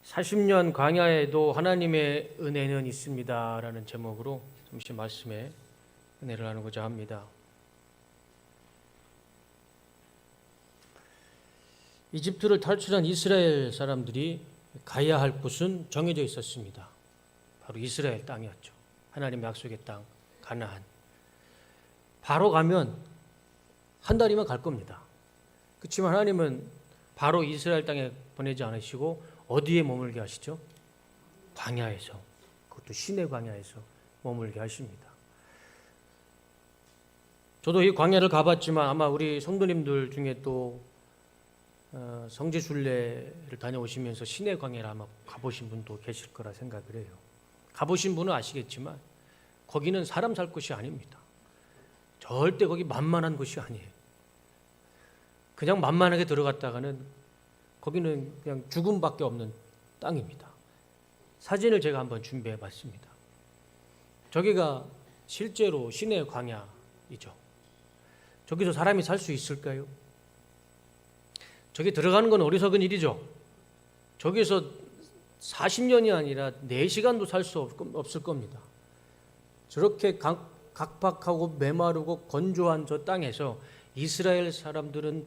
40년 광야에도 하나님의 은혜는 있습니다 라는 제목으로 잠시 말씀에 은혜를 나누고자 합니다. 이집트를 탈출한 이스라엘 사람들이 가야 할 곳은 정해져 있었습니다. 바로 이스라엘 땅이었죠. 하나님의 약속의 땅 가나안. 바로 가면 한 달이면 갈 겁니다. 그렇지만 하나님은 바로 이스라엘 땅에 보내지 않으시고 어디에 머물게 하시죠? 광야에서, 그것도 시내 광야에서 머물게 하십니다. 저도 이 광야를 가봤지만 아마 우리 성도님들 중에 또 성지순례를 다녀오시면서 시내 광야를 아마 가보신 분도 계실 거라 생각을 해요. 가보신 분은 아시겠지만 거기는 사람 살 곳이 아닙니다. 절대 거기 만만한 곳이 아니에요. 그냥 만만하게 들어갔다가는 거기는 그냥 죽음밖에 없는 땅입니다. 사진을 제가 한번 준비해 봤습니다. 저기가 실제로 시내 광야이죠. 저기서 사람이 살 수 있을까요? 저기 들어가는 건 어리석은 일이죠. 저기서 40년이 아니라 4시간도 살 수 없을 겁니다. 저렇게 각박하고 메마르고 건조한 저 땅에서 이스라엘 사람들은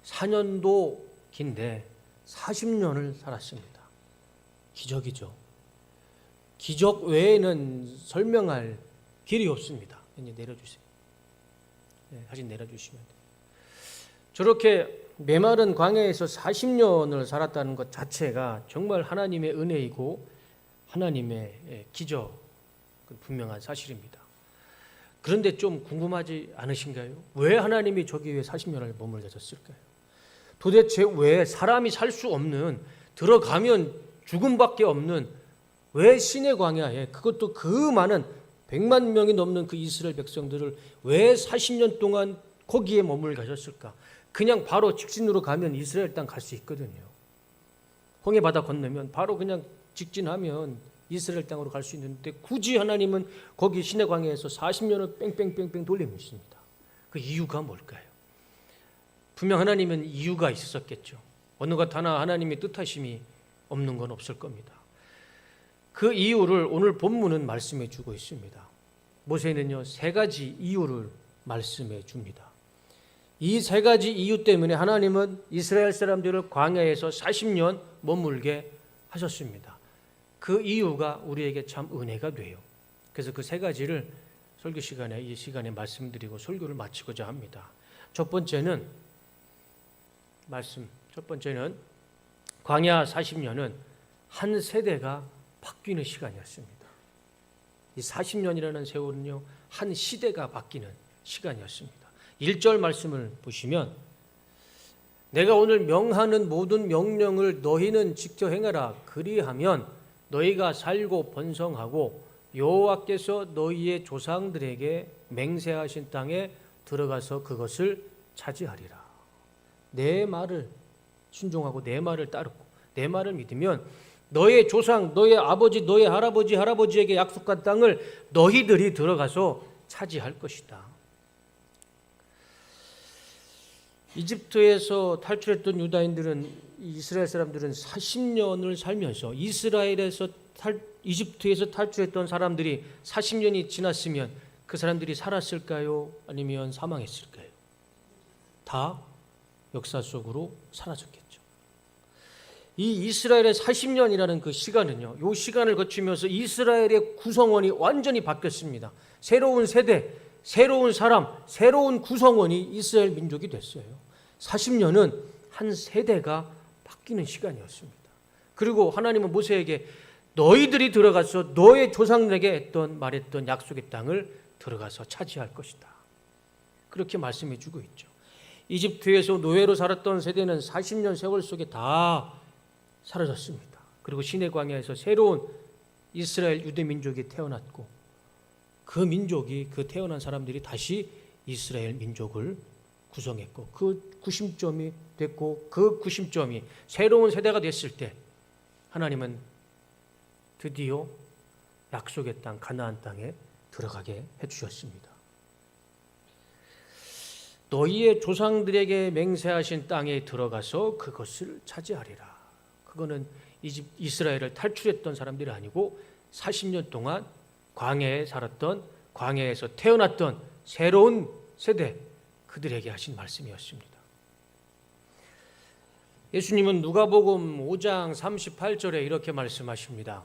4년도 긴데 40년을 살았습니다. 기적이죠. 기적 외에는 설명할 길이 없습니다. 이제 내려주세요. 사진 내려주시면 돼요. 저렇게 메마른 광야에서 40년을 살았다는 것 자체가 정말 하나님의 은혜이고 하나님의 기적은 분명한 사실입니다. 그런데 좀 궁금하지 않으신가요? 왜 하나님이 저기 왜 40년을 머물러졌을까요? 도대체 왜 사람이 살 수 없는, 들어가면 죽음밖에 없는 왜 시내 광야에, 그것도 그 많은 100만 명이 넘는 그 이스라엘 백성들을 왜 40년 동안 거기에 머물게 하셨을까? 그냥 바로 직진으로 가면 이스라엘 땅 갈 수 있거든요. 홍해 바다 건너면 바로 그냥 직진하면 이스라엘 땅으로 갈 수 있는데 굳이 하나님은 거기 시내 광야에서 40년을 뺑뺑뺑뺑 돌리십니다. 그 이유가 뭘까요? 분명 하나님은 이유가 있었겠죠. 어느 것 하나 하나님의 뜻하심이 없는 건 없을 겁니다. 그 이유를 오늘 본문은 말씀해 주고 있습니다. 모세는요 3가지 이유를 말씀해 줍니다. 이 3가지 이유 때문에 하나님은 이스라엘 사람들을 광야에서 40년 머물게 하셨습니다. 그 이유가 우리에게 참 은혜가 돼요. 그래서 그 3가지를 설교 시간에 이 시간에 말씀드리고 설교를 마치고자 합니다. 첫 번째는 광야 40년은 한 세대가 바뀌는 시간이었습니다. 이 40년이라는 세월은요 한 시대가 바뀌는 시간이었습니다. 1절 말씀을 보시면 내가 오늘 명하는 모든 명령을 너희는 지켜 행하라. 그리하면 너희가 살고 번성하고 여호와께서 너희의 조상들에게 맹세하신 땅에 들어가서 그것을 차지하리라. 내 말을 순종하고 내 말을 따르고 내 말을 믿으면 너의 조상, 너의 아버지, 너의 할아버지에게 약속한 땅을 너희들이 들어가서 차지할 것이다. 이집트에서 탈출했던 유다인들은, 이스라엘 사람들은 40년을 살면서 이집트에서 탈출했던 사람들이 40년이 지났으면 그 사람들이 살았을까요? 아니면 사망했을까요? 다 역사 속으로 사라졌겠죠. 이 이스라엘의 40년이라는 그 시간은요, 이 시간을 거치면서 이스라엘의 구성원이 완전히 바뀌었습니다. 새로운 세대, 새로운 사람, 새로운 구성원이 이스라엘 민족이 됐어요. 40년은 한 세대가 바뀌는 시간이었습니다. 그리고 하나님은 모세에게 너희들이 들어가서 너의 조상에게 말했던 약속의 땅을 들어가서 차지할 것이다. 그렇게 말씀해 주고 있죠. 이집트에서 노예로 살았던 세대는 40년 세월 속에 다 사라졌습니다. 그리고 시내 광야에서 새로운 이스라엘 유대 민족이 태어났고 그 민족이, 그 태어난 사람들이 다시 이스라엘 민족을 구성했고 그 구심점이 됐고 그 구심점이 새로운 세대가 됐을 때 하나님은 드디어 약속의 땅 가나안 땅에 들어가게 해주셨습니다. 너희의 조상들에게 맹세하신 땅에 들어가서 그것을 차지하리라. 그거는 이스라엘을 탈출했던 사람들이 아니고 40년 동안 광야에 살았던, 광야에서 태어났던 새로운 세대, 그들에게 하신 말씀이었습니다. 예수님은 누가복음 5장 38절에 이렇게 말씀하십니다.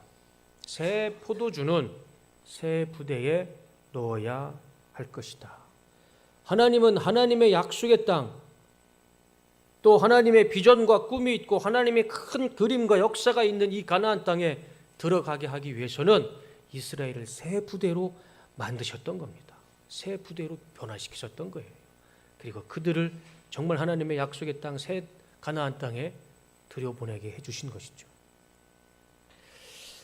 새 포도주는 새 부대에 넣어야 할 것이다. 하나님은 하나님의 약속의 땅, 또 하나님의 비전과 꿈이 있고 하나님의 큰 그림과 역사가 있는 이 가나안 땅에 들어가게 하기 위해서는 이스라엘을 새 부대로 만드셨던 겁니다. 새 부대로 변화시키셨던 거예요. 그리고 그들을 정말 하나님의 약속의 땅, 새 가나안 땅에 들여보내게 해주신 것이죠.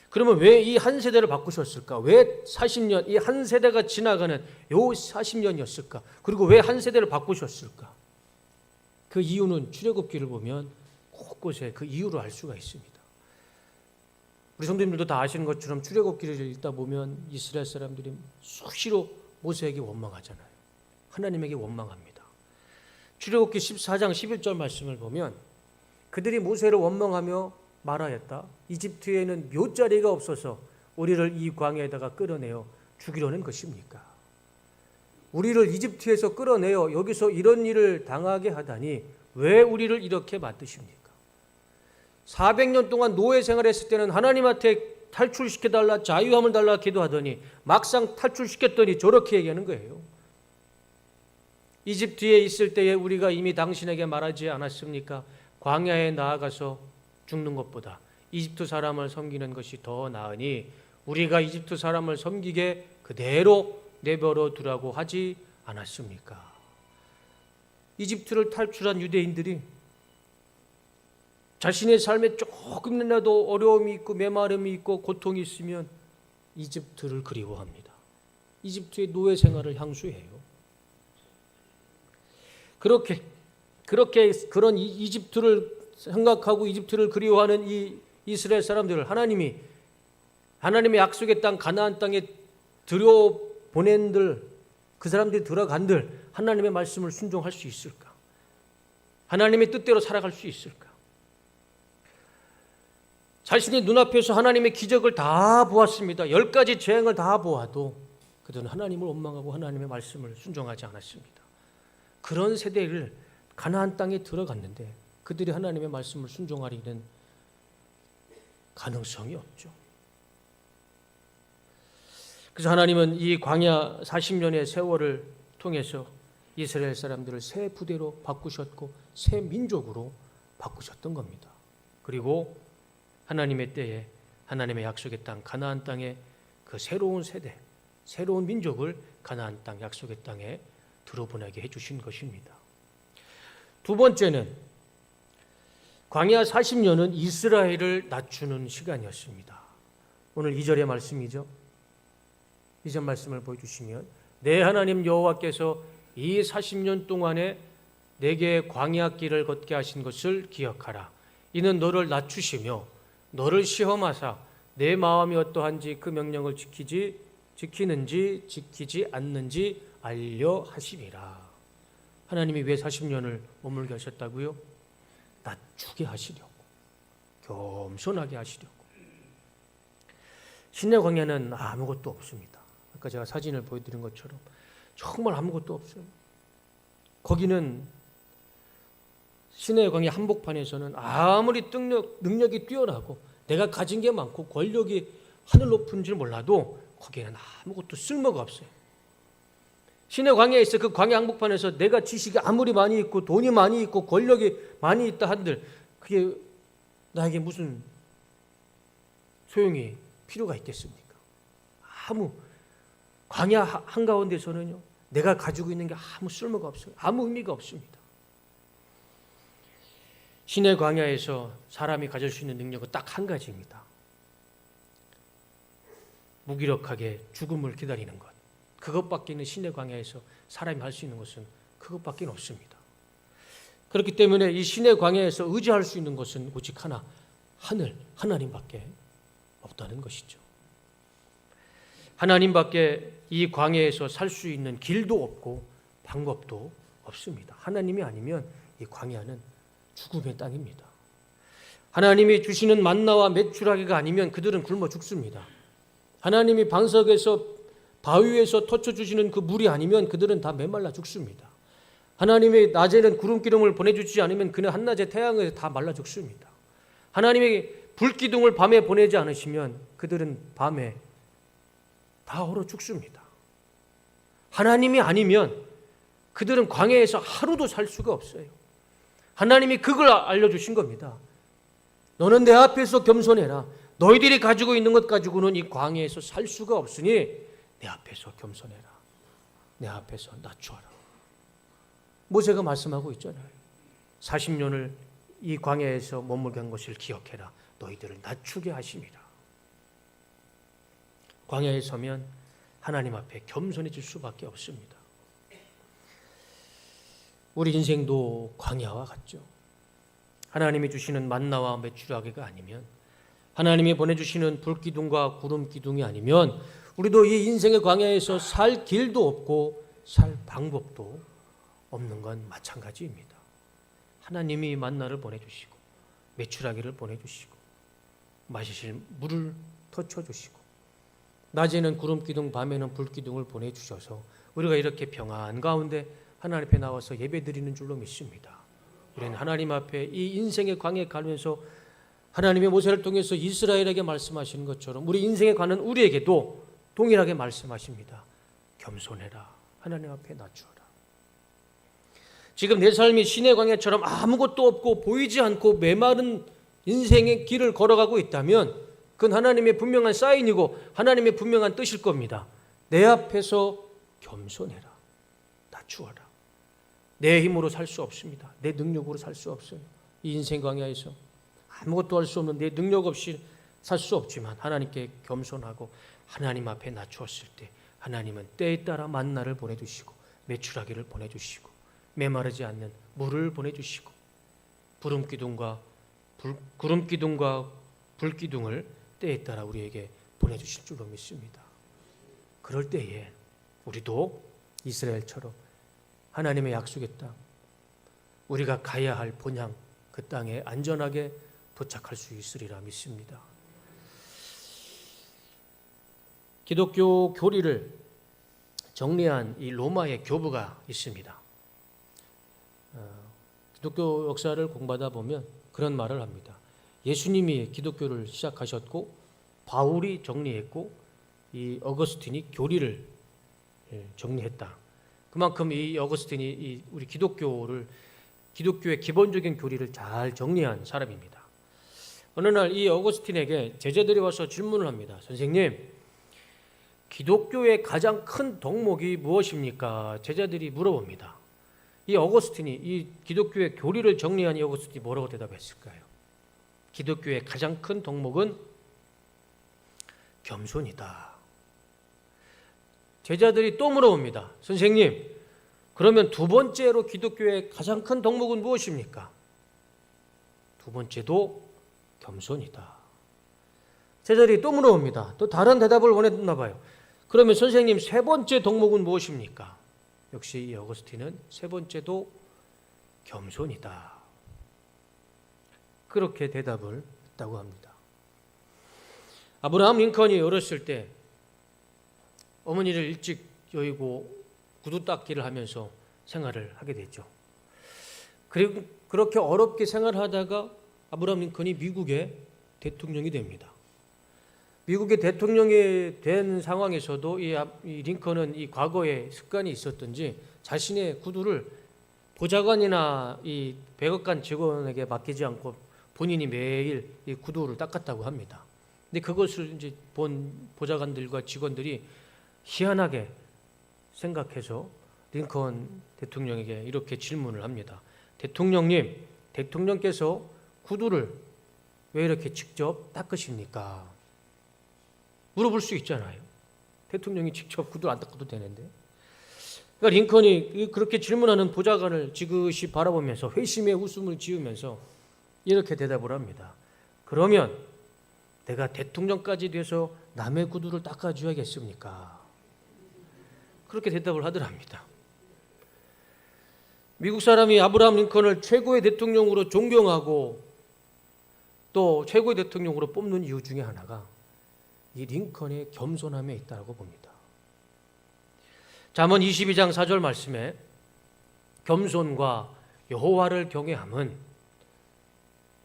그러면 왜 이 한 세대를 바꾸셨을까? 왜 40년, 이 한 세대가 지나가는 요 40년이었을까? 그리고 왜 한 세대를 바꾸셨을까? 그 이유는 출애굽기를 보면 곳곳에 그 이유를 알 수가 있습니다. 우리 성도님들도 다 아시는 것처럼 출애굽기를 읽다 보면 이스라엘 사람들이 수시로 모세에게 원망하잖아요. 하나님에게 원망합니다. 출애굽기 14장 11절 말씀을 보면 그들이 모세를 원망하며 말하였다. 이집트에는 묘자리가 없어서 우리를 이 광야에다가 끌어내어 죽이려는 것입니까? 우리를 이집트에서 끌어내어 여기서 이런 일을 당하게 하다니 왜 우리를 이렇게 만드십니까? 400년 동안 노예 생활했을 때는 하나님한테 탈출시켜달라, 자유함을 달라 기도하더니 막상 탈출시켰더니 저렇게 얘기하는 거예요. 이집트에 있을 때에 우리가 이미 당신에게 말하지 않았습니까? 광야에 나아가서 죽는 것보다 이집트 사람을 섬기는 것이 더 나으니 우리가 이집트 사람을 섬기게 그대로 내버려 두라고 하지 않았습니까? 이집트를 탈출한 유대인들이 자신의 삶에 조금이라도 어려움이 있고 메마름이 있고 고통이 있으면 이집트를 그리워합니다. 이집트의 노예 생활을 향수해요. 그런 이집트를 생각하고 이집트를 그리워하는 이 이스라엘 사람들을 하나님의 약속의 땅 가나안 땅에 들여보낸들, 그 사람들이 들어간들 하나님의 말씀을 순종할 수 있을까? 하나님의 뜻대로 살아갈 수 있을까? 자신의 눈앞에서 하나님의 기적을 다 보았습니다. 10가지 재앙을 다 보아도 그들은 하나님을 원망하고 하나님의 말씀을 순종하지 않았습니다. 그런 세대를 가나안 땅에 들어갔는데 그들이 하나님의 말씀을 순종하리는 가능성이 없죠. 그래서 하나님은 이 광야 40년의 세월을 통해서 이스라엘 사람들을 새 부대로 바꾸셨고 새 민족으로 바꾸셨던 겁니다. 그리고 하나님의 때에 하나님의 약속의 땅 가나안 땅에 그 새로운 세대, 새로운 민족을 가나안 땅 약속의 땅에 들어보내게 해주신 것입니다. 두 번째는 광야 40년은 이스라엘을 낮추는 시간이었습니다. 오늘 2절의 말씀이죠. 2절 말씀을 보여주시면 내 하나님 여호와께서 이 40년 동안에 내게 광야 길을 걷게 하신 것을 기억하라. 이는 너를 낮추시며 너를 시험하사 내 마음이 어떠한지 그 명령을 지키는지 지키지 않는지 알려 하시리라. 하나님이 왜 40년을 머물게 하셨다고요? 낮추게 하시려고, 겸손하게 하시려고. 시내 광야는 아무것도 없습니다. 아까 제가 사진을 보여드린 것처럼 정말 아무것도 없어요. 거기는 시내 광야 한복판에서는 아무리 능력이 뛰어나고 내가 가진 게 많고 권력이 하늘 높은 줄 몰라도 거기에는 아무것도 쓸모가 없어요. 시내 광야에 있어 그 광야 한복판에서 내가 지식이 아무리 많이 있고 돈이 많이 있고 권력이 많이 있다 한들 그게 나에게 무슨 소용이 필요가 있겠습니까? 광야 한가운데서는요 내가 가지고 있는 게 아무 쓸모가 없어요. 아무 의미가 없습니다. 시내 광야에서 사람이 가질 수 있는 능력은 딱 한 가지입니다. 무기력하게 죽음을 기다리는 것. 그것밖에는 시내 광야에서 사람이 할 수 있는 것은 그것밖에 없습니다. 그렇기 때문에 이 시내 광야에서 의지할 수 있는 것은 오직 하나, 하나님밖에 없다는 것이죠. 하나님밖에 이 광야에서 살 수 있는 길도 없고 방법도 없습니다. 하나님이 아니면 이 광야는 죽음의 땅입니다. 하나님이 주시는 만나와 메추라기가 아니면 그들은 굶어 죽습니다. 하나님이 반석에서 바위에서 터쳐 주시는 그 물이 아니면 그들은 다 메말라 죽습니다. 하나님이 낮에는 구름 기둥을 보내주지 않으면 그는 한낮에 태양에서 다 말라 죽습니다. 하나님이 불기둥을 밤에 보내지 않으시면 그들은 밤에 다 얼어 죽습니다. 하나님이 아니면 그들은 광야에서 하루도 살 수가 없어요. 하나님이 그걸 알려주신 겁니다. 너는 내 앞에서 겸손해라. 너희들이 가지고 있는 것 가지고는 이 광야에서 살 수가 없으니 내 앞에서 겸손해라. 내 앞에서 낮추어라. 모세가 말씀하고 있잖아요. 40년을 이 광야에서 머물게 한 것을 기억해라. 너희들을 낮추게 하심이라. 광야에 서면 하나님 앞에 겸손해질 수밖에 없습니다. 우리 인생도 광야와 같죠. 하나님이 주시는 만나와 메추라기가 아니면, 하나님이 보내주시는 불기둥과 구름기둥이 아니면 우리도 이 인생의 광야에서 살 길도 없고 살 방법도 없는 건 마찬가지입니다. 하나님이 만나를 보내주시고 메추라기를 보내주시고 마시실 물을 터쳐주시고 낮에는 구름기둥 밤에는 불기둥을 보내주셔서 우리가 이렇게 평안 가운데 하나님 앞에 나와서 예배드리는 줄로 믿습니다. 우리는 하나님 앞에 이 인생의 광야에 가면서 하나님의 모세를 통해서 이스라엘에게 말씀하시는 것처럼 우리 인생에 가는 우리에게도 동일하게 말씀하십니다. 겸손해라. 하나님 앞에 낮추어라. 지금 내 삶이 시내 광야처럼 아무것도 없고 보이지 않고 메마른 인생의 길을 걸어가고 있다면 그건 하나님의 분명한 사인이고 하나님의 분명한 뜻일 겁니다. 내 앞에서 겸손해라. 낮추어라. 내 힘으로 살 수 없습니다. 내 능력으로 살 수 없어요. 이 인생 광야에서 아무것도 할 수 없는 내 능력 없이 살 수 없지만 하나님께 겸손하고 하나님 앞에 낮추었을 때 하나님은 때에 따라 만나를 보내주시고 메추라기를 보내주시고 메마르지 않는 물을 보내주시고 구름기둥과 불기둥을 때에 따라 우리에게 보내주실 줄로 믿습니다. 그럴 때에 우리도 이스라엘처럼 하나님의 약속의 땅, 우리가 가야 할 본향 그 땅에 안전하게 도착할 수 있으리라 믿습니다. 기독교 교리를 정리한 이 로마의 교부가 있습니다. 기독교 역사를 공부하다 보면 그런 말을 합니다. 예수님이 기독교를 시작하셨고 바울이 정리했고 이 어거스틴이 교리를 정리했다. 그만큼 이 어거스틴이 우리 기독교의 기본적인 교리를 잘 정리한 사람입니다. 어느 날 이 어거스틴에게 제자들이 와서 질문을 합니다. 선생님, 기독교의 가장 큰 덕목이 무엇입니까? 제자들이 물어봅니다. 이 어거스틴이 이 기독교의 교리를 정리한 이 어거스틴이 뭐라고 대답했을까요? 기독교의 가장 큰 덕목은 겸손이다. 제자들이 또 물어봅니다. 선생님, 그러면 두 번째로 기독교의 가장 큰 덕목은 무엇입니까? 두 번째도 겸손이다. 제자들이 또 물어봅니다. 또 다른 대답을 원했나 봐요. 그러면 선생님, 세 번째 덕목은 무엇입니까? 역시 이 어거스틴은 세 번째도 겸손이다. 그렇게 대답을 했다고 합니다. 아브라함 링컨이 어렸을 때 어머니를 일찍 여의고 구두 닦기를 하면서 생활을 하게 됐죠. 그리고 그렇게 어렵게 생활하다가 아브라함 링컨이 미국의 대통령이 됩니다. 미국의 대통령이 된 상황에서도 이 링컨은 이 과거에 습관이 있었던지 자신의 구두를 보좌관이나 이 백악관 직원에게 맡기지 않고 본인이 매일 이 구두를 닦았다고 합니다. 근데 그것을 이제 본 보좌관들과 직원들이 희한하게 생각해서 링컨 대통령에게 이렇게 질문을 합니다. 대통령님, 대통령께서 구두를 왜 이렇게 직접 닦으십니까? 물어볼 수 있잖아요. 대통령이 직접 구두를 안 닦아도 되는데. 그러니까 링컨이 그렇게 질문하는 보좌관을 지그시 바라보면서 회심의 웃음을 지으면서 이렇게 대답을 합니다. 그러면 내가 대통령까지 돼서 남의 구두를 닦아줘야겠습니까? 그렇게 대답을 하더랍니다. 미국 사람이 아브라함 링컨을 최고의 대통령으로 존경하고 또 최고의 대통령으로 뽑는 이유 중에 하나가 이 링컨의 겸손함에 있다고 봅니다. 잠언 22장 4절 말씀에 겸손과 여호와를 경외함은,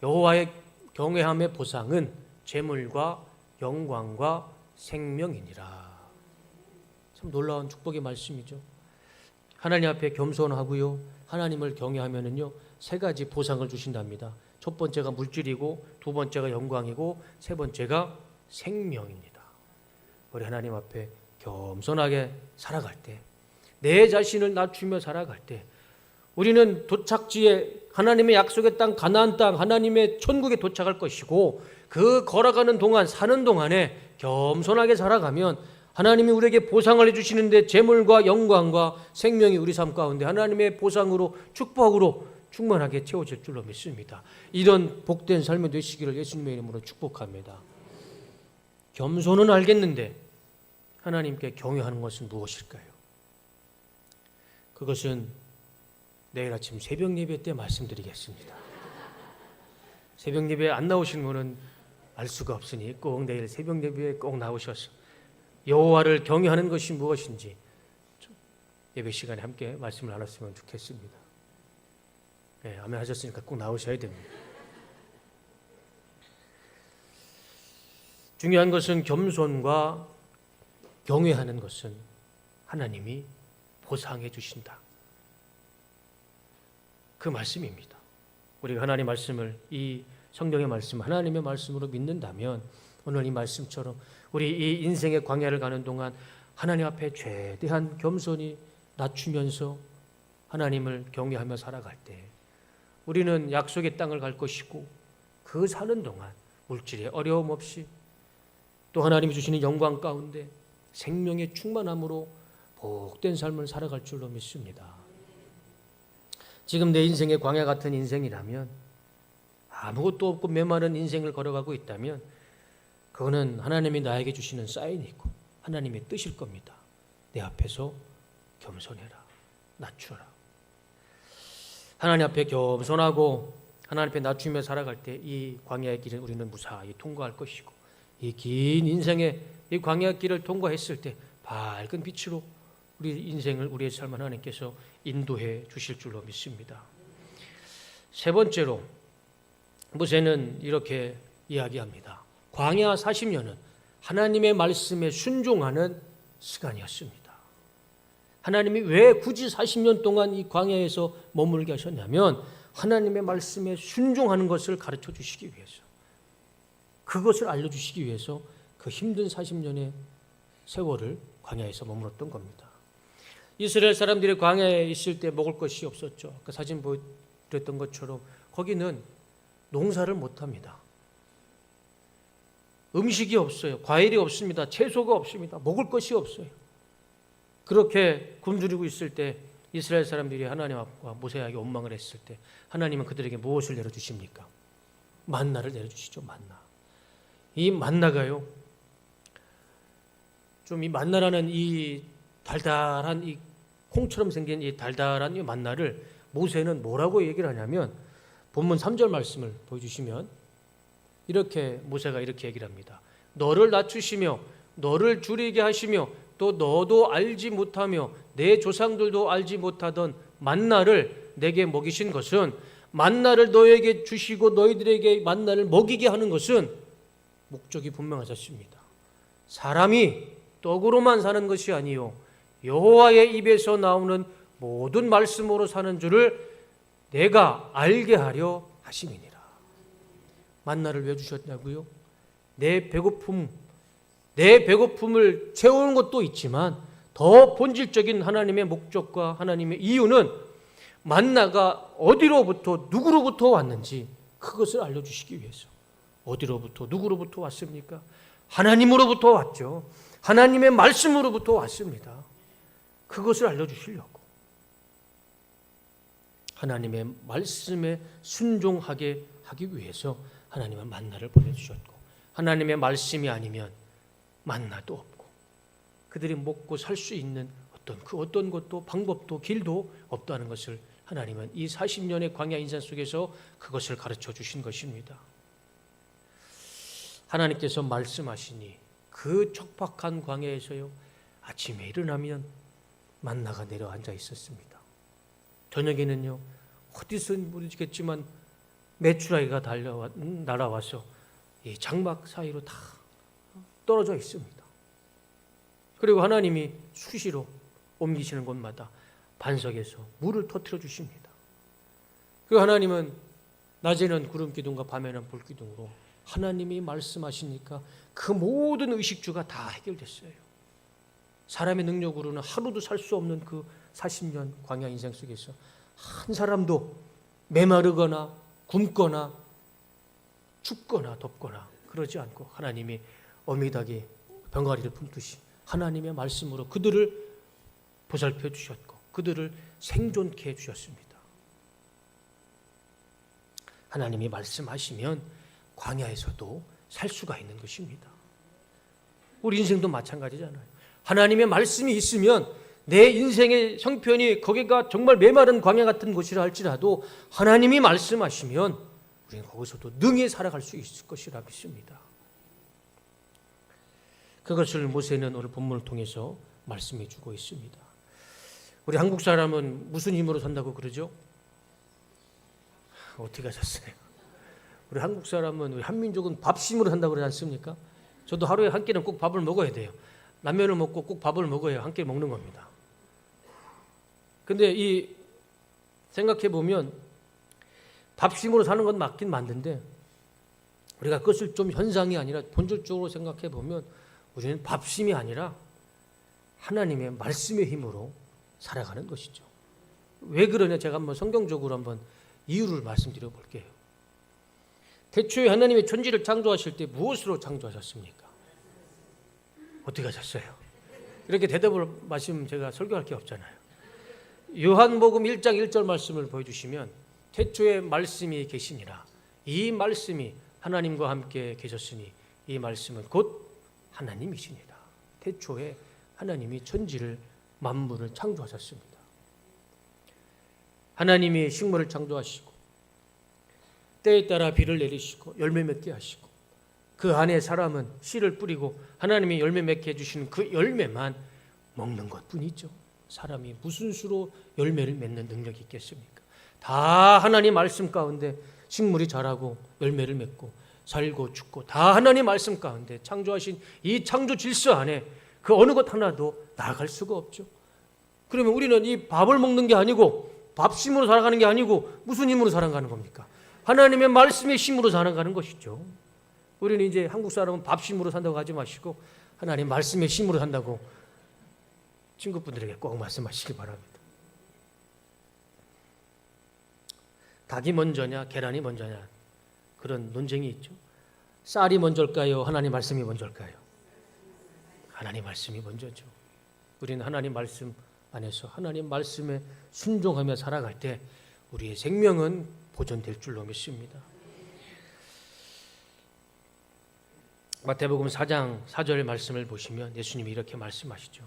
여호와의 경외함의 보상은 재물과 영광과 생명이니라. 참 놀라운 축복의 말씀이죠. 하나님 앞에 겸손하고요, 하나님을 경외하면은요, 세 가지 보상을 주신답니다. 첫 번째가 물질이고, 두 번째가 영광이고, 세 번째가 생명입니다. 우리 하나님 앞에 겸손하게 살아갈 때, 내 자신을 낮추며 살아갈 때, 우리는 도착지에 하나님의 약속의 땅, 가나안 땅, 하나님의 천국에 도착할 것이고, 그 걸어가는 동안, 사는 동안에 겸손하게 살아가면 하나님이 우리에게 보상을 해주시는데 재물과 영광과 생명이 우리 삶 가운데 하나님의 보상으로, 축복으로 충만하게 채워질 줄로 믿습니다. 이런 복된 삶이 되시기를 예수님의 이름으로 축복합니다. 겸손은 알겠는데 하나님께 경외하는 것은 무엇일까요? 그것은 내일 아침 새벽 예배 때 말씀드리겠습니다. 새벽 예배 안 나오시는 분은 알 수가 없으니 꼭 내일 새벽 예배에 꼭 나오셔서 여호와를 경외하는 것이 무엇인지 예배 시간에 함께 말씀을 나눴으면 좋겠습니다. 네, 아멘 하셨으니까 꼭 나오셔야 됩니다. 중요한 것은 겸손과 경외하는 것은 하나님이 보상해 주신다. 그 말씀입니다. 우리가 하나님의 말씀을, 이 성경의 말씀, 하나님의 말씀으로 믿는다면 오늘 이 말씀처럼 우리 이 인생의 광야를 가는 동안 하나님 앞에 최대한 겸손히 낮추면서 하나님을 경외하며 살아갈 때 우리는 약속의 땅을 갈 것이고, 그 사는 동안 물질의 어려움 없이 또 하나님이 주시는 영광 가운데 생명의 충만함으로 복된 삶을 살아갈 줄로 믿습니다. 지금 내 인생의 광야 같은 인생이라면, 아무것도 없고 메마른 인생을 걸어가고 있다면 그거는 하나님이 나에게 주시는 사인이고 하나님의 뜻일 겁니다. 내 앞에서 겸손해라, 낮추라. 하나님 앞에 겸손하고 하나님 앞에 낮추며 살아갈 때 이 광야의 길을 우리는 무사히 통과할 것이고, 이 긴 인생의 이 광야의 길을 통과했을 때 밝은 빛으로 우리 인생을, 우리의 삶을 하나님께서 인도해 주실 줄로 믿습니다. 세 번째로 모세는 이렇게 이야기합니다. 광야 40년은 하나님의 말씀에 순종하는 시간이었습니다. 하나님이 왜 굳이 40년 동안 이 광야에서 머물게 하셨냐면 하나님의 말씀에 순종하는 것을 가르쳐 주시기 위해서, 그것을 알려주시기 위해서 그 힘든 40년의 세월을 광야에서 머물렀던 겁니다. 이스라엘 사람들이 광야에 있을 때 먹을 것이 없었죠. 그 사진 보여드렸던 것처럼 거기는 농사를 못합니다. 음식이 없어요. 과일이 없습니다. 채소가 없습니다. 먹을 것이 없어요. 그렇게 굶주리고 있을 때 이스라엘 사람들이 하나님과 모세에게 원망을 했을 때 하나님은 그들에게 무엇을 내려주십니까? 만나를 내려주시죠. 만나. 이 만나가요, 좀 이 만나라는 이 달달한 이 콩처럼 생긴 이 달달한 이 만나를 모세는 뭐라고 얘기를 하냐면, 본문 3절 말씀을 보여주시면 이렇게 모세가 이렇게 얘기를 합니다. 너를 낮추시며 너를 줄이게 하시며 또 너도 알지 못하며 내 조상들도 알지 못하던 만나를 내게 먹이신 것은, 만나를 너에게 주시고 너희들에게 만나를 먹이게 하는 것은 목적이 분명하셨습니다. 사람이 떡으로만 사는 것이 아니요 여호와의 입에서 나오는 모든 말씀으로 사는 줄을 내가 알게 하려 하심이니라. 만나를 왜 주셨냐고요? 내 배고픔을 채우는 것도 있지만 더 본질적인 하나님의 목적과 하나님의 이유는 만나가 어디로부터 누구로부터 왔는지 그것을 알려주시기 위해서. 어디로부터 누구로부터 왔습니까? 하나님으로부터 왔죠. 하나님의 말씀으로부터 왔습니다. 그것을 알려주시려고 하나님의 말씀에 순종하게 하기 위해서 하나님은 만나를 보내주셨고, 하나님의 말씀이 아니면 만나도 없고 그들이 먹고 살 수 있는 어떤 것도 방법도 길도 없다는 것을 하나님은 이 40년의 광야 인생 속에서 그것을 가르쳐 주신 것입니다. 하나님께서 말씀하시니 그 척박한 광야에서요, 아침에 일어나면 만나가 내려앉아 있었습니다. 저녁에는요, 어디서 모르겠지만 메추라기가 날아와서 이 장막 사이로 다 떨어져 있습니다. 그리고 하나님이 수시로 옮기시는 곳마다 반석에서 물을 터뜨려 주십니다. 그 하나님은 낮에는 구름 기둥과 밤에는 불 기둥으로 하나님이 말씀하시니까 그 모든 의식주가 다 해결됐어요. 사람의 능력으로는 하루도 살 수 없는 그 40년 광야 인생 속에서 한 사람도 메마르거나 굶거나 춥거나 덥거나 그러지 않고 하나님이 어미닭이 병아리를 품듯이 하나님의 말씀으로 그들을 보살펴 주셨고 그들을 생존케 해주셨습니다. 하나님이 말씀하시면 광야에서도 살 수가 있는 것입니다. 우리 인생도 마찬가지잖아요. 하나님의 말씀이 있으면 내 인생의 형편이 거기가 정말 메마른 광야 같은 곳이라 할지라도 하나님이 말씀하시면 우리는 거기서도 능히 살아갈 수 있을 것이라 믿습니다. 그것을 모세는 오늘 본문을 통해서 말씀해 주고 있습니다. 우리 한국 사람은 무슨 힘으로 산다고 그러죠? 어떻게 하셨어요? 우리 한국 사람은, 우리 한민족은 밥심으로 산다고 그러지 않습니까? 저도 하루에 한 끼는 꼭 밥을 먹어야 돼요. 라면을 먹고 꼭 밥을 먹어야 한 끼 먹는 겁니다. 근데 이 생각해 보면 밥심으로 사는 건 맞긴 맞는데 우리가 그것을 좀 현상이 아니라 본질적으로 생각해 보면 우리는 밥심이 아니라 하나님의 말씀의 힘으로 살아가는 것이죠. 왜 그러냐 제가 한번 성경적으로 한번 이유를 말씀드려 볼게요. 태초에 하나님의 천지를 창조하실 때 무엇으로 창조하셨습니까? 어떻게 하셨어요? 이렇게 대답을 마시면 제가 설교할 게 없잖아요. 요한복음 1장 1절 말씀을 보여주시면 태초에 말씀이 계시니라. 이 말씀이 하나님과 함께 계셨으니 이 말씀은 곧 하나님이시니라. 태초에 하나님이 천지를 만물을 창조하셨습니다. 하나님이 식물을 창조하시고 때에 따라 비를 내리시고 열매 맺게 하시고 그 안에 사람은 씨를 뿌리고 하나님이 열매 맺게 해주시는 그 열매만 먹는 것뿐이죠. 사람이 무슨 수로 열매를 맺는 능력이 있겠습니까? 다 하나님 말씀 가운데 식물이 자라고 열매를 맺고 살고 죽고 다 하나님 말씀 가운데 창조하신 이 창조 질서 안에 그 어느 것 하나도 나아갈 수가 없죠. 그러면 우리는 이 밥을 먹는 게 아니고 밥심으로 살아가는 게 아니고 무슨 힘으로 살아가는 겁니까? 하나님의 말씀의 힘으로 살아가는 것이죠. 우리는 이제 한국 사람은 밥심으로 산다고 하지 마시고 하나님 말씀의 힘으로 산다고 친구분들에게 꼭 말씀하시기 바랍니다. 닭이 먼저냐 계란이 먼저냐 그런 논쟁이 있죠. 쌀이 먼저일까요? 하나님 말씀이 먼저일까요? 하나님 말씀이 먼저죠. 우리는 하나님 말씀 안에서 하나님 말씀에 순종하며 살아갈 때 우리의 생명은 보존될 줄로 믿습니다. 마태복음 4장 4절 말씀을 보시면 예수님이 이렇게 말씀하시죠.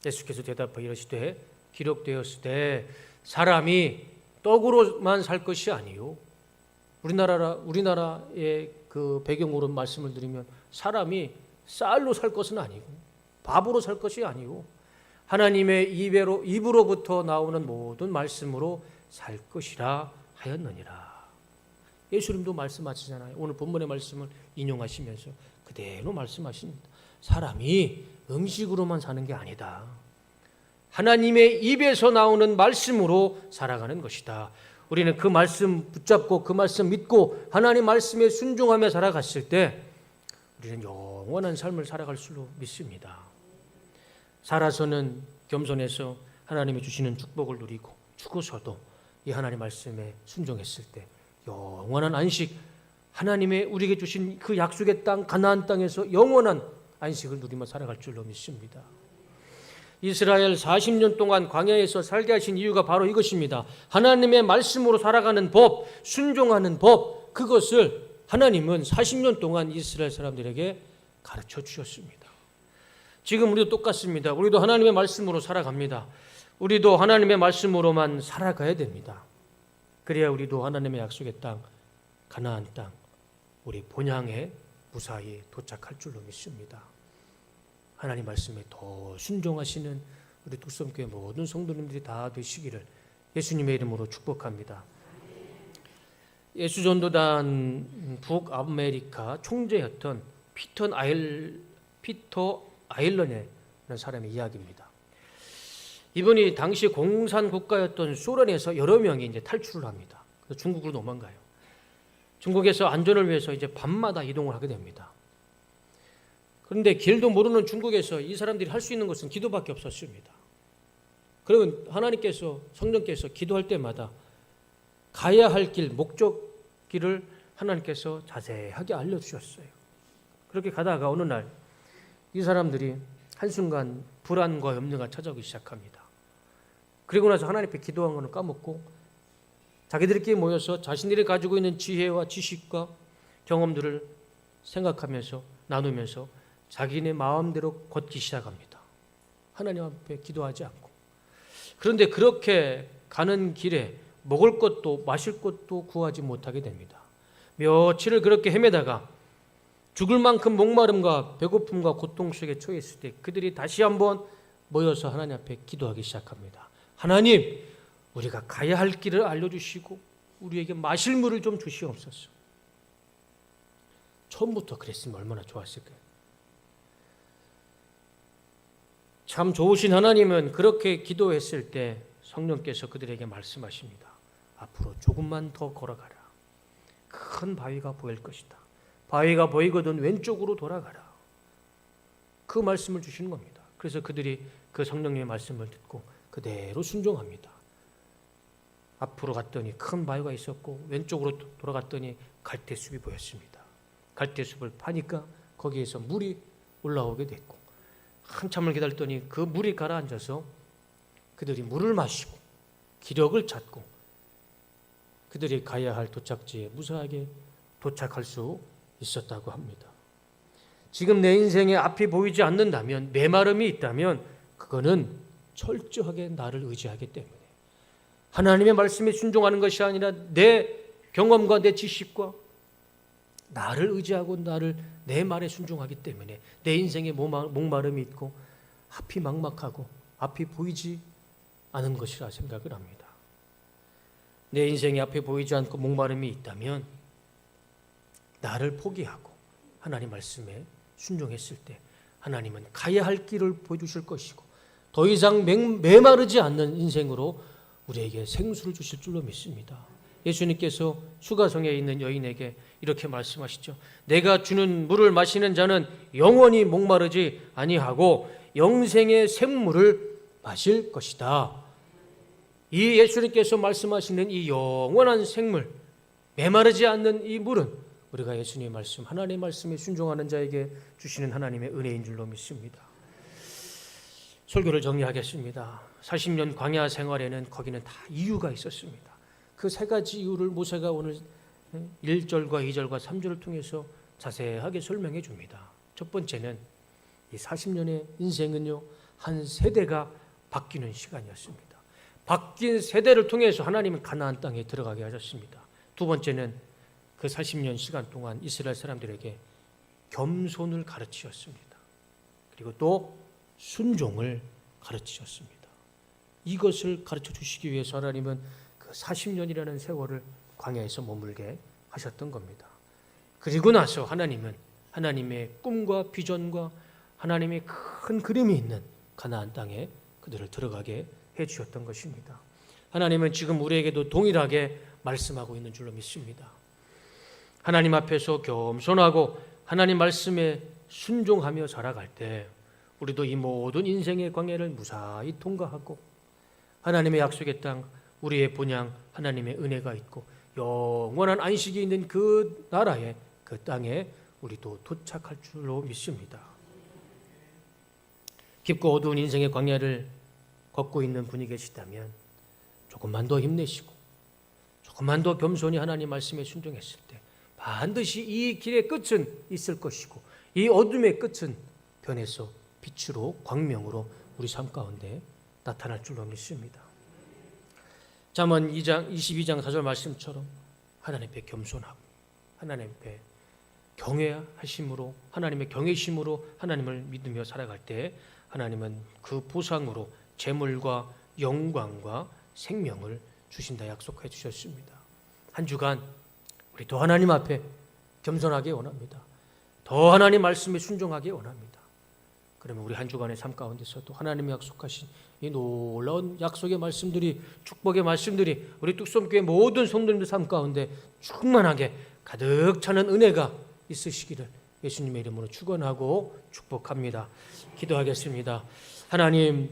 예수께서 대답하여 이르시되 기록되었으되 사람이 떡으로만 살 것이 아니요. 우리나라의 그 배경으로 말씀을 드리면 사람이 쌀로 살 것은 아니고 밥으로 살 것이 아니고 하나님의 입으로부터 나오는 모든 말씀으로 살 것이라 하였느니라. 예수님도 말씀하시잖아요. 오늘 본문의 말씀을 인용하시면서 그대로 말씀하십니다. 사람이 음식으로만 사는 게 아니다. 하나님의 입에서 나오는 말씀으로 살아가는 것이다. 우리는 그 말씀 붙잡고 그 말씀 믿고 하나님 말씀에 순종하며 살아갔을 때 우리는 영원한 삶을 살아갈 줄로 믿습니다. 살아서는 겸손해서 하나님이 주시는 축복을 누리고 죽어서도 이 하나님 말씀에 순종했을 때 영원한 안식, 하나님의 우리에게 주신 그 약속의 땅 가나안 땅에서 영원한 안식을 누리며 살아갈 줄로 믿습니다. 이스라엘 40년 동안 광야에서 살게 하신 이유가 바로 이것입니다. 하나님의 말씀으로 살아가는 법, 순종하는 법, 그것을 하나님은 40년 동안 이스라엘 사람들에게 가르쳐 주셨습니다. 지금 우리도 똑같습니다. 우리도 하나님의 말씀으로 살아갑니다. 우리도 하나님의 말씀으로만 살아가야 됩니다. 그래야 우리도 하나님의 약속의 땅, 가나안 땅, 우리 본향에 무사히 도착할 줄로 믿습니다. 하나님 말씀에 더 순종하시는 우리 뚝섬교회 모든 성도님들이 다 되시기를 예수님의 이름으로 축복합니다. 예수전도단 북아메리카 총재였던 피터 아일런이라는 사람의 이야기입니다. 이분이 당시 공산 국가였던 소련에서 여러 명이 이제 탈출을 합니다. 그래서 중국으로 도망가요. 중국에서 안전을 위해서 이제 밤마다 이동을 하게 됩니다. 그런데 길도 모르는 중국에서 이 사람들이 할 수 있는 것은 기도밖에 없었습니다. 그러면 하나님께서, 성령께서 기도할 때마다 가야 할 길, 목적길을 하나님께서 자세하게 알려주셨어요. 그렇게 가다가 어느 날 이 사람들이 한순간 불안과 염려가 찾아오기 시작합니다. 그리고 나서 하나님 앞에 기도한 것을 까먹고 자기들끼리 모여서 자신들이 가지고 있는 지혜와 지식과 경험들을 생각하면서 나누면서 자기네 마음대로 걷기 시작합니다. 하나님 앞에 기도하지 않고. 그런데 그렇게 가는 길에 먹을 것도 마실 것도 구하지 못하게 됩니다. 며칠을 그렇게 헤매다가 죽을 만큼 목마름과 배고픔과 고통 속에 처했을 때 그들이 다시 한번 모여서 하나님 앞에 기도하기 시작합니다. 하나님, 우리가 가야 할 길을 알려주시고 우리에게 마실 물을 좀 주시옵소서. 처음부터 그랬으면 얼마나 좋았을까요? 참 좋으신 하나님은 그렇게 기도했을 때 성령께서 그들에게 말씀하십니다. 앞으로 조금만 더 걸어가라. 큰 바위가 보일 것이다. 바위가 보이거든 왼쪽으로 돌아가라. 그 말씀을 주시는 겁니다. 그래서 그들이 그 성령님의 말씀을 듣고 그대로 순종합니다. 앞으로 갔더니 큰 바위가 있었고 왼쪽으로 돌아갔더니 갈대숲이 보였습니다. 갈대숲을 파니까 거기에서 물이 올라오게 됐고 한참을 기다렸더니 그 물이 가라앉아서 그들이 물을 마시고 기력을 찾고 그들이 가야 할 도착지에 무사하게 도착할 수 있었다고 합니다. 지금 내 인생에 앞이 보이지 않는다면, 메마름이 있다면 그거는 철저하게 나를 의지하기 때문에, 하나님의 말씀에 순종하는 것이 아니라 내 경험과 내 지식과 나를 의지하고 내 말에 순종하기 때문에 내 인생에 목마름이 있고 앞이 막막하고 앞이 보이지 않은 것이라 생각을 합니다. 내 인생에 앞에 보이지 않고 목마름이 있다면 나를 포기하고 하나님 말씀에 순종했을 때 하나님은 가야 할 길을 보여주실 것이고 더 이상 메마르지 않는 인생으로 우리에게 생수를 주실 줄로 믿습니다. 예수님께서 수가성에 있는 여인에게 이렇게 말씀하시죠. 내가 주는 물을 마시는 자는 영원히 목마르지 아니하고 영생의 샘물을 마실 것이다. 이 예수님께서 말씀하시는 이 영원한 생물, 메마르지 않는 이 물은 우리가 예수님의 말씀, 하나님의 말씀에 순종하는 자에게 주시는 하나님의 은혜인 줄로 믿습니다. 설교를 정리하겠습니다. 40년 광야 생활에는 거기는 다 이유가 있었습니다. 그 세 가지 이유를 모세가 오늘 1절과 2절과 3절을 통해서 자세하게 설명해 줍니다. 첫 번째는 이 40년의 인생은요, 한 세대가 바뀌는 시간이었습니다. 바뀐 세대를 통해서 하나님은 가나안 땅에 들어가게 하셨습니다. 두 번째는 그 40년 시간 동안 이스라엘 사람들에게 겸손을 가르치셨습니다. 그리고 또 순종을 가르치셨습니다. 이것을 가르쳐 주시기 위해서 하나님은 그 40년이라는 세월을 광야에서 머물게 하셨던 겁니다. 그리고 나서 하나님은 하나님의 꿈과 비전과 하나님의 큰 그림이 있는 가나안 땅에 그들을 들어가게 해주셨던 것입니다. 하나님은 지금 우리에게도 동일하게 말씀하고 있는 줄로 믿습니다. 하나님 앞에서 겸손하고 하나님 말씀에 순종하며 살아갈 때 우리도 이 모든 인생의 광야를 무사히 통과하고 하나님의 약속의 땅, 우리의 본향, 하나님의 은혜가 있고 영원한 안식이 있는 그 나라에, 그 땅에 우리도 도착할 줄로 믿습니다. 깊고 어두운 인생의 광야를 걷고 있는 분이 계시다면 조금만 더 힘내시고 조금만 더 겸손히 하나님 말씀에 순종했을 때 반드시 이 길의 끝은 있을 것이고 이 어둠의 끝은 변해서 빛으로, 광명으로 우리 삶 가운데 나타날 줄로 믿습니다. 잠언 2장 22장 4절 말씀처럼 하나님 앞에 겸손하고 하나님 앞에 경외하심으로, 하나님의 경외심으로 하나님을 믿으며 살아갈 때 하나님은 그 보상으로 재물과 영광과 생명을 주신다 약속해 주셨습니다. 한 주간 우리 더 하나님 앞에 겸손하게 원합니다. 더 하나님 말씀에 순종하게 원합니다. 그러면 우리 한 주간의 삶 가운데서도 하나님이 약속하신 이 놀라운 약속의 말씀들이, 축복의 말씀들이 우리 뚝섬교회 모든 성도님들 삶 가운데 충만하게 가득 차는 은혜가 있으시기를 예수님의 이름으로 축원하고 축복합니다. 기도하겠습니다. 하나님,